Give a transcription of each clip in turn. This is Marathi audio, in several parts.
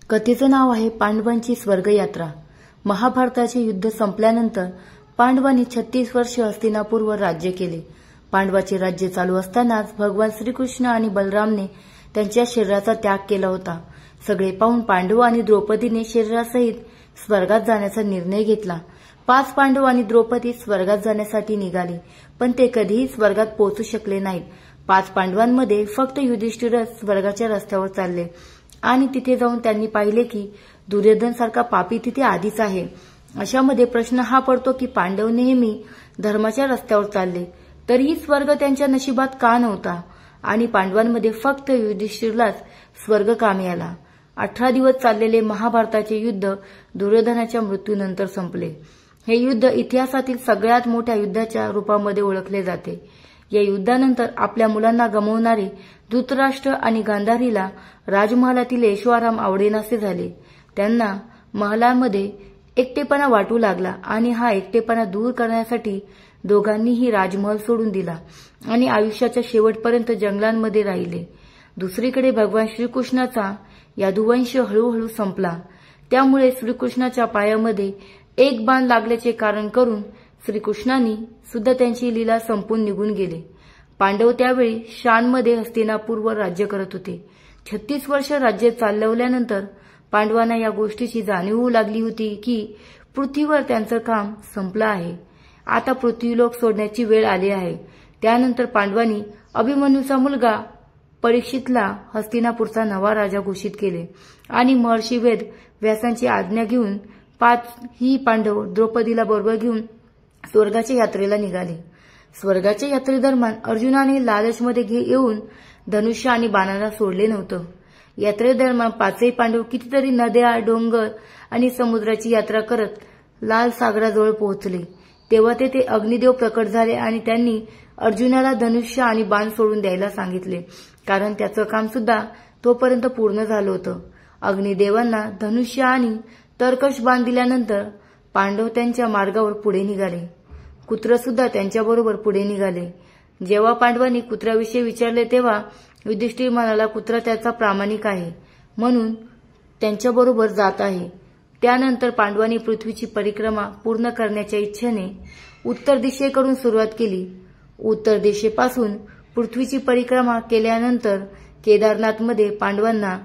कथेचं नाव आहे पांडवांची स्वर्गयात्रा। महाभारताचे युद्ध संपल्यानंतर पांडवांनी 36 वर्ष हस्तिनापूरवर राज्य केले। पांडवाचे राज्य चालू असतानाच भगवान श्रीकृष्ण आणि बलरामने त्यांच्या शरीराचा त्याग केला होता। सगळे पाहून पांडव आणि द्रौपदीने शरीरासहित स्वर्गात जाण्याचा निर्णय घेतला। 5 पांडव आणि द्रौपदी स्वर्गात जाण्यासाठी निघाले, पण ते कधीही स्वर्गात पोहोचू शकले नाहीत। 5 पांडवांमध्ये फक्त युधिष्ठिरच स्वर्गाच्या रस्त्यावर चालले आणि तिथे जाऊन त्यांनी पाहिले की दुर्योधन सारखा पापी तिथे आधीच आहे। अशामध्ये प्रश्न हा पडतो की पांडव नेहमी धर्माच्या रस्त्यावर चालले, तरीही स्वर्ग त्यांच्या नशिबात का नव्हता आणि पांडवांमध्ये फक्त युधिष्ठिरलाच स्वर्ग का मिळाला। 18 दिवस चाललेले महाभारताचे युद्ध दुर्योधनाच्या मृत्यूनंतर संपले। हे युद्ध इतिहासातील सगळ्यात मोठ्या युद्धाच्या रूपामध्ये ओळखले जाते। या युद्धानंतर आपल्या मुलांना गमावणारे धृतराष्ट्र आणि गांधारीला राजमहालातील ऐशोआराम आवडेनासे झाले। त्यांना महालामध्ये एकटेपणा वाटू लागला आणि हा एकटेपणा दूर करण्यासाठी दोघांनीही राजमहल सोडून दिला आणि आयुष्याच्या शेवटपर्यंत जंगलांमध्ये राहिले। दुसरीकडे भगवान श्रीकृष्णाचा यादुवंश हळूहळू संपला। त्यामुळे श्रीकृष्णाच्या पायामध्ये एक बाण लागल्याचे कारण करून श्रीकृष्णांनी सुद्धा त्यांची लीला संपून निघून गेले। पांडव त्यावेळी शानमध्ये हस्तिनापूरवर राज्य करत होते। 36 वर्ष राज्य चालवल्यानंतर पांडवांना या गोष्टीची जाणीव होऊ लागली होती की पृथ्वीवर त्यांचं काम संपलं आहे। आता पृथ्वीलोक सोडण्याची वेळ आली आहे। त्यानंतर पांडवांनी अभिमन्यूचा मुलगा परीक्षितला हस्तिनापूरचा नवा राजा घोषित केले आणि महर्षी वेद व्यासांची आज्ञा घेऊन 5 पांडव द्रौपदीला बरोबर घेऊन स्वर्गाच्या यात्रेला निघाले। स्वर्गाच्या यात्रेदरम्यान अर्जुनाने लालचमध्ये येऊन धनुष्य आणि बाणाला सोडले नव्हतं। यात्रेदरम्यान 5 पांडव कितीतरी नद्या, डोंगर आणि समुद्राची यात्रा करत लाल सागराजवळ पोहोचले। तेव्हा तेथे अग्निदेव प्रकट झाले आणि त्यांनी अर्जुनाला धनुष्य आणि बाण सोडून द्यायला सांगितले, कारण त्याचं काम सुद्धा तोपर्यंत पूर्ण झालं होतं। अग्निदेवांना धनुष्य आणि तरकश बाण दिल्यानंतर पांडव त्यांच्या मार्गावर पुढे निघाले। कुत्र सुद्धा त्यांच्याबरोबर पुढे निघाले। जेव्हा पांडवांनी कुत्र्याविषयी विचारले तेव्हा युधिष्ठिर म्हणाला, कुत्रा त्याचा प्रामाणिक आहे म्हणून त्यांच्याबरोबर जात आहे। त्यानंतर पांडवांनी पृथ्वीची परिक्रमा पूर्ण करण्याच्या इच्छेने उत्तर दिशेकडून सुरुवात केली। उत्तर दिशेपासून पृथ्वीची परिक्रमा केल्यानंतर केदारनाथमध्ये पांडवांना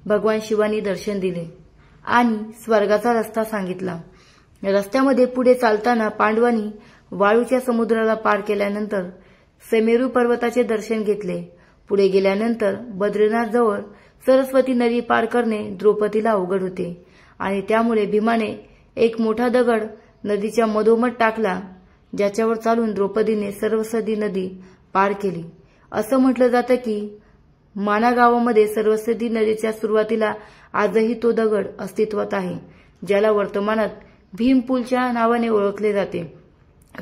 भगवान शिवांनी दर्शन दिले आणि स्वर्गाचा रस्ता सांगितला। रस्त्यामध्ये पुढे चालताना पांडवांनी वाळूच्या समुद्राला पार केल्यानंतर समेरू पर्वताचे दर्शन घेतले। पुढे गेल्यानंतर बद्रीनाथजवळ सरस्वती नदी पार करणे द्रौपदीला अवघड होते आणि त्यामुळे भीमाने एक मोठा दगड नदीच्या मधोमध टाकला, ज्याच्यावर चालून द्रौपदीने सरस्वती नदी पार केली। असं म्हटलं जातं की माना गावामध्ये सरस्वती नदीच्या सुरुवातीला आजही तो दगड अस्तित्वात आहे, ज्याला वर्तमानात भीमपूलच्या नावाने ओळखले जाते।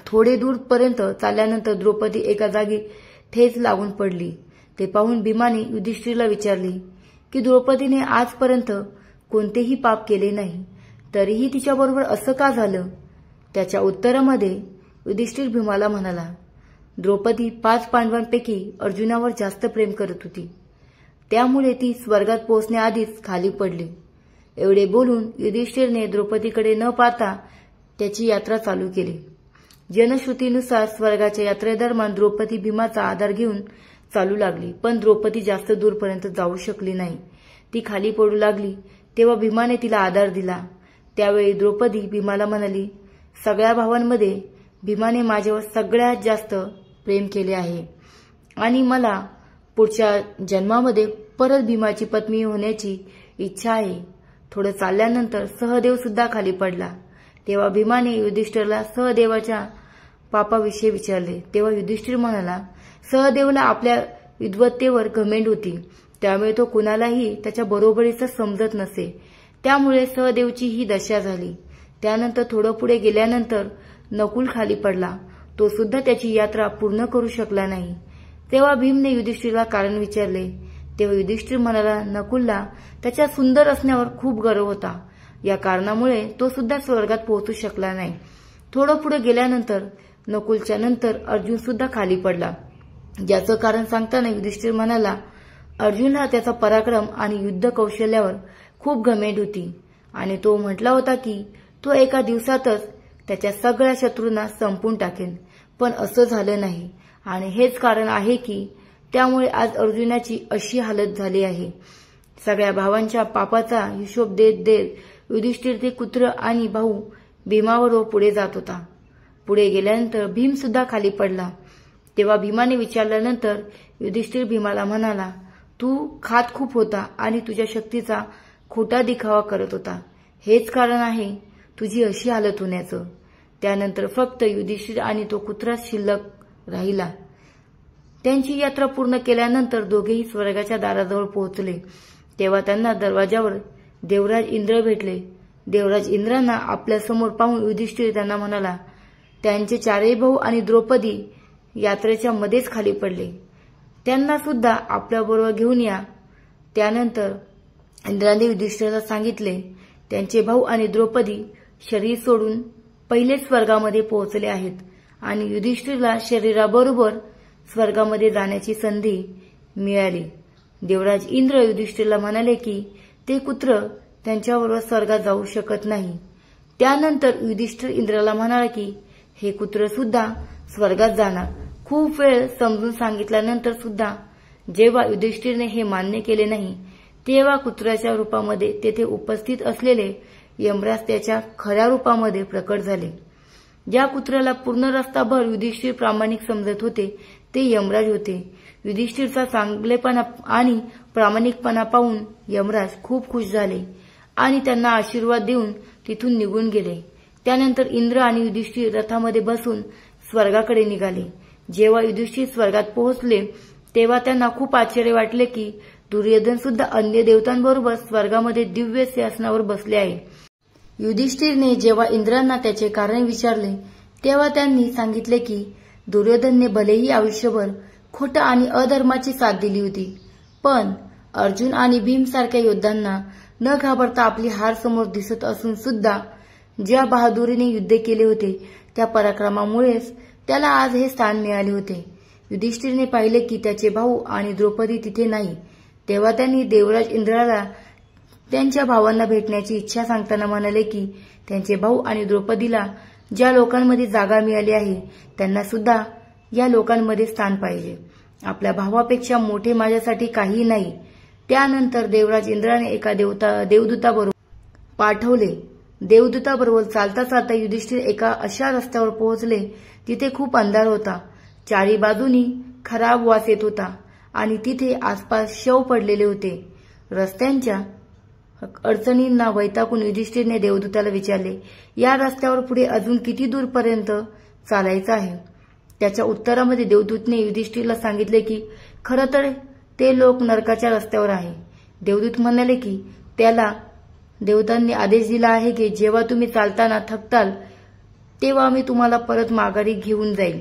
थोडे दूरपर्यंत चालल्यानंतर द्रौपदी एका जागी ठेच लागून पडली। ते पाहून भीमाने युधिष्ठिरला विचारले की द्रौपदीने आजपर्यंत कोणतेही पाप केले नाही, तरीही तिच्याबरोबर असं का झालं? त्याच्या उत्तरामध्ये युधिष्ठिर भीमाला म्हणाला, द्रौपदी 5 पांडवांपैकी अर्जुनावर जास्त प्रेम करत होती, त्यामुळे ती स्वर्गात पोहोचण्याआधीच खाली पडली। एवढे बोलून युधिष्ठिरने द्रौपदीकडे न पाहता त्याची यात्रा चालू केली। जनश्रुतीनुसार स्वर्गाच्या यात्रेदरम्यान द्रौपदी भीमाचा आधार घेऊन चालू लागली, पण द्रौपदी जास्त दूरपर्यंत जाऊ शकली नाही। ती खाली पडू लागली तेव्हा भीमाने तिला आधार दिला। त्यावेळी द्रौपदी भीमाला म्हणाली, सगळ्या भावांमध्ये भीमाने माझ्यावर सगळ्यात जास्त प्रेम केले आहे आणि मला पुढच्या जन्मामध्ये परत भीमाची पत्नी होण्याची इच्छा आहे। थोडं चालल्यानंतर सहदेव सुद्धा खाली पडला। तेव्हा भीमाने युधिष्ठिरला सहदेवाच्या पापाविषयी विचारले। तेव्हा युधिष्ठिर म्हणाला, सहदेवला आपल्या विद्वत्तेवर घमेंड होती, त्यामुळे तो कुणालाही त्याच्या बरोबरीचं समजत नसे, त्यामुळे सहदेवची ही दशा झाली। त्यानंतर थोडं पुढे गेल्यानंतर नकुल खाली पडला। तो सुद्धा त्याची यात्रा पूर्ण करू शकला नाही। तेव्हा भीमने युधिष्ठिरला कारण विचारले। तेव्हा युधिष्ठिर म्हणाला, नकुलला त्याच्या सुंदर असण्यावर खूप गर्व होता, या कारणामुळे तो सुद्धा स्वर्गात पोहोचू शकला नाही। थोडं पुढे गेल्यानंतर नकुलच्या नंतर अर्जुन सुद्धा खाली पडला। याचं कारण सांगताना युधिष्ठिर म्हणाला, अर्जुनला त्याचा पराक्रम आणि युद्ध कौशल्यावर खूप घमेंड होती आणि तो म्हटला होता की तो एका दिवसातच त्याच्या सगळ्या शत्रूंना संपून टाकेल, पण असं झालं नाही आणि हेच कारण आहे की त्यामुळे आज अर्जुनाची अशी हालत झाली आहे। सगळ्या भावांच्या पापाचा हिशोब देत देत युधिष्ठिर ते कुत्र आणि भाऊ भीमावर पुढे जात होता। पुढे गेल्यानंतर भीम सुद्धा खाली पडला। तेव्हा भीमाने विचारल्यानंतर युधिष्ठिर भीमाला म्हणाला, तू खात खूप होता आणि तुझ्या शक्तीचा खोटा दिखावा करत होता, हेच कारण आहे तुझी अशी हालत होण्याचं। त्यानंतर फक्त युधिष्ठिर आणि तो कुत्रा शिल्लक राहिला। त्यांची यात्रा पूर्ण केल्यानंतर दोघेही स्वर्गाच्या दाराजवळ पोहोचले। तेव्हा त्यांना दरवाजावर देवराज इंद्र भेटले। देवराज इंद्रांना आपल्या समोर पाहून युधिष्ठिर त्यांना म्हणाला, त्यांचे चारही भाऊ आणि द्रौपदी यात्रेच्या मध्येच खाली पडले, त्यांना सुद्धा आपल्याबरोबर घेऊन या। त्यानंतर इंद्राने युधिष्ठिराला सांगितले, त्यांचे भाऊ आणि द्रौपदी शरीर सोडून पहिलेच स्वर्गामध्ये पोहोचले आहेत आणि युधिष्ठिरला शरीराबरोबर स्वर्गामध्ये जाण्याची संधी मिळाली। देवराज इंद्र युधिष्ठिरला म्हणाले की ते कुत्र त्यांच्याबरोबर स्वर्गात जाऊ शकत नाही। त्यानंतर युधिष्ठिर इंद्राला म्हणाला की हे कुत्र सुद्धा स्वर्गात जाणार। खूप वेळ समजून सांगितल्यानंतर सुद्धा जेव्हा युधिष्ठिरने हे मान्य केले नाही, तेव्हा कुत्र्याच्या रूपामध्ये तेथे उपस्थित असलेले यमराज त्याच्या खऱ्या रूपामध्ये प्रकट झाले। ज्या कुत्र्याला पूर्ण रस्ताभर युधिष्ठिर प्रामाणिक समजत होते ते यमराज होते। युधिष्ठिरचा चांगलेपणा आणि प्रामाणिकपणा पाहून यमराज खूप खुश झाले आणि त्यांना आशीर्वाद देऊन तिथून निघून गेले। त्यानंतर इंद्र आणि युधिष्ठिर रथामध्ये बसून स्वर्गाकडे निघाले। जेव्हा युधिष्ठिर स्वर्गात पोहोचले तेव्हा त्यांना खूप आश्चर्य वाटले की दुर्योधन सुद्धा अन्य देवतांबरोबर स्वर्गामध्ये दिव्य सिंहासनावर बसले आहे। युधिष्ठिरने जेव्हा इंद्रांना त्याचे कारण विचारले तेव्हा त्यांनी सांगितले की दुर्योधनने भलेही आयुष्यभर खोटा आणि अधर्माची साथ दिली होती, पण अर्जुन आणि भीम सारख्या योद्धांना न घाबरता आपली हार समोर दिसत असून सुद्धा ज्या बहादुरीने युद्ध केले होते त्या पराक्रमामुळेच त्याला आज हे स्थान मिळाले होते। युधिष्ठिरने पाहिले की त्याचे भाऊ आणि द्रौपदी तिथे नाही। तेव्हा त्यांनी देवराज इंद्राला त्यांच्या भावांना भेटण्याची इच्छा सांगताना म्हणाले की त्यांचे भाऊ आणि द्रौपदीला ज्या लोकांमध्ये जागा मिळाली आहे त्यांना सुद्धा या लोकांमध्ये स्थान पाहिजे। आपल्या भावापेक्षा मोठे माझ्यासाठी काही नाही। त्यानंतर देवराज इंद्राने एका देवदूताबरोबर पाठवले। देवदूताबरोबर चालता चालता युधिष्ठिर एका अशा रस्त्यावर पोहोचले जिथे खूप अंधार होता। चारी बाजूनी खराब वास येत होता आणि तिथे आसपास शव पडलेले होते। रस्त्यांच्या अडचणींना वैतागून युधिष्ठिरने देवदूताला विचारले, या रस्त्यावर पुढे अजून किती दूरपर्यंत चालायचं आहे? त्याच्या उत्तरामध्ये देवदूतने युधिष्ठिरला सांगितले की खरं तर ते लोक नरकाच्या रस्त्यावर आहे। देवदूत म्हणाले की त्याला देवतांनी आदेश दिला आहे की जेव्हा तुम्ही चालताना थकताल तेव्हा मी तुम्हाला परत माघारी घेऊन जाईल,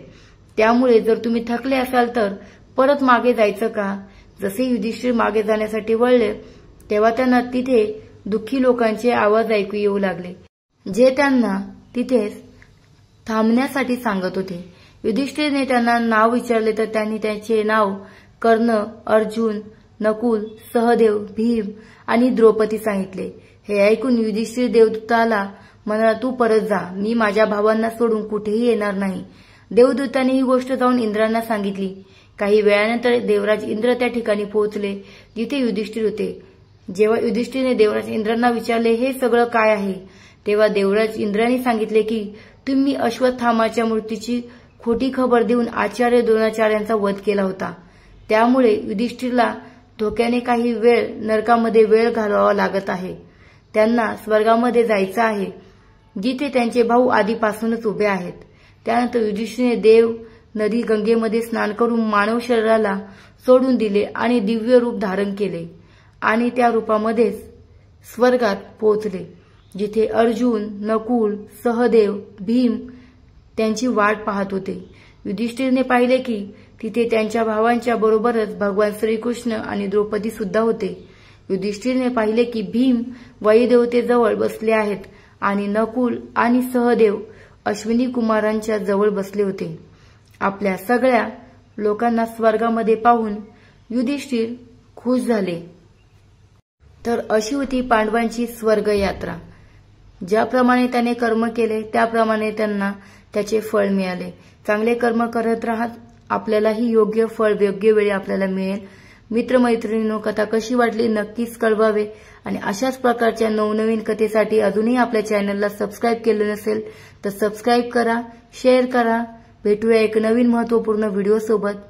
त्यामुळे जर तुम्ही थकले असाल तर परत मागे जायचं का? जसे युधिष्ठिर मागे जाण्यासाठी वळले तेव्हा त्यांना तिथे दुःखी लोकांचे आवाज ऐकू येऊ लागले, जे त्यांना तिथेच थांबण्यासाठी सांगत होते। युधिष्ठिरने त्यांना नाव विचारले तर त्यांनी त्यांचे नाव कर्ण, अर्जुन, नकुल, सहदेव, भीम आणि द्रौपदी सांगितले। हे ऐकून युधिष्ठिर देवदूताला म्हणाला, तू परत जा, मी माझ्या भावांना सोडून कुठेही येणार नाही। देवदूताने ही गोष्ट जाऊन इंद्रांना सांगितली। काही वेळानंतर देवराज इंद्र त्या ठिकाणी पोहोचले जिथे युधिष्ठिर होते। जेव्हा युधिष्ठिरने देवराज इंद्रांना विचारले हे सगळं काय आहे, तेव्हा देवराज इंद्रांनी सांगितले की तुम्ही अश्वत्थामाच्या मृत्यूची खोटी खबर देऊन आचार्य द्रोणाचार्यांचा वध केला होता, त्यामुळे युधिष्ठिरला धोक्याने काही वेळ नरकामध्ये वेळ घालवावा लागत आहे। त्यांना स्वर्गामध्ये जायचं आहे जिथे त्यांचे भाऊ आधीपासूनच उभे आहेत। त्यानंतर युधिष्ठिरने देव नदी गंगेमध्ये स्नान करून मानव शरीराला सोडून दिले आणि दिव्य रूप धारण केले आणि त्या रूपामध्येच स्वर्गात पोहोचले, जिथे अर्जुन, नकुल, सहदेव, भीम त्यांची वाट पाहत होते। युधिष्ठिरने पाहिले की तिथे त्यांच्या भावांच्या बरोबरच भगवान श्रीकृष्ण आणि द्रौपदी सुद्धा होते। युधिष्ठिरने पाहिले की भीम वायुदेवतेजवळ बसले आहेत आणि नकुल आणि सहदेव अश्विनी कुमारांच्या जवळ बसले होते। आपल्या सगळ्या लोकांना स्वर्गामध्ये पाहून युधिष्ठिर खुश झाले। तर अशी होती पांडवांची स्वर्ग यात्रा। ज्याप्रमाणे त्याने कर्म केले त्याप्रमाणे त्यांना त्याचे फळ मिळाले। चांगले कर्म करत राहत, आपल्यालाही योग्य फळ योग्य वेळी आपल्याला मिळेल। मित्रमैत्रिणींनो, कथा कशी वाटली नक्कीच कळवावे आणि अशाच प्रकारच्या नवनवीन कथेसाठी अजूनही आपल्या चॅनलला सबस्क्राइब केले नसेल तर सबस्क्राइब करा, शेअर करा। भेटूया एक नवीन महत्त्वपूर्ण व्हिडिओ सोबत।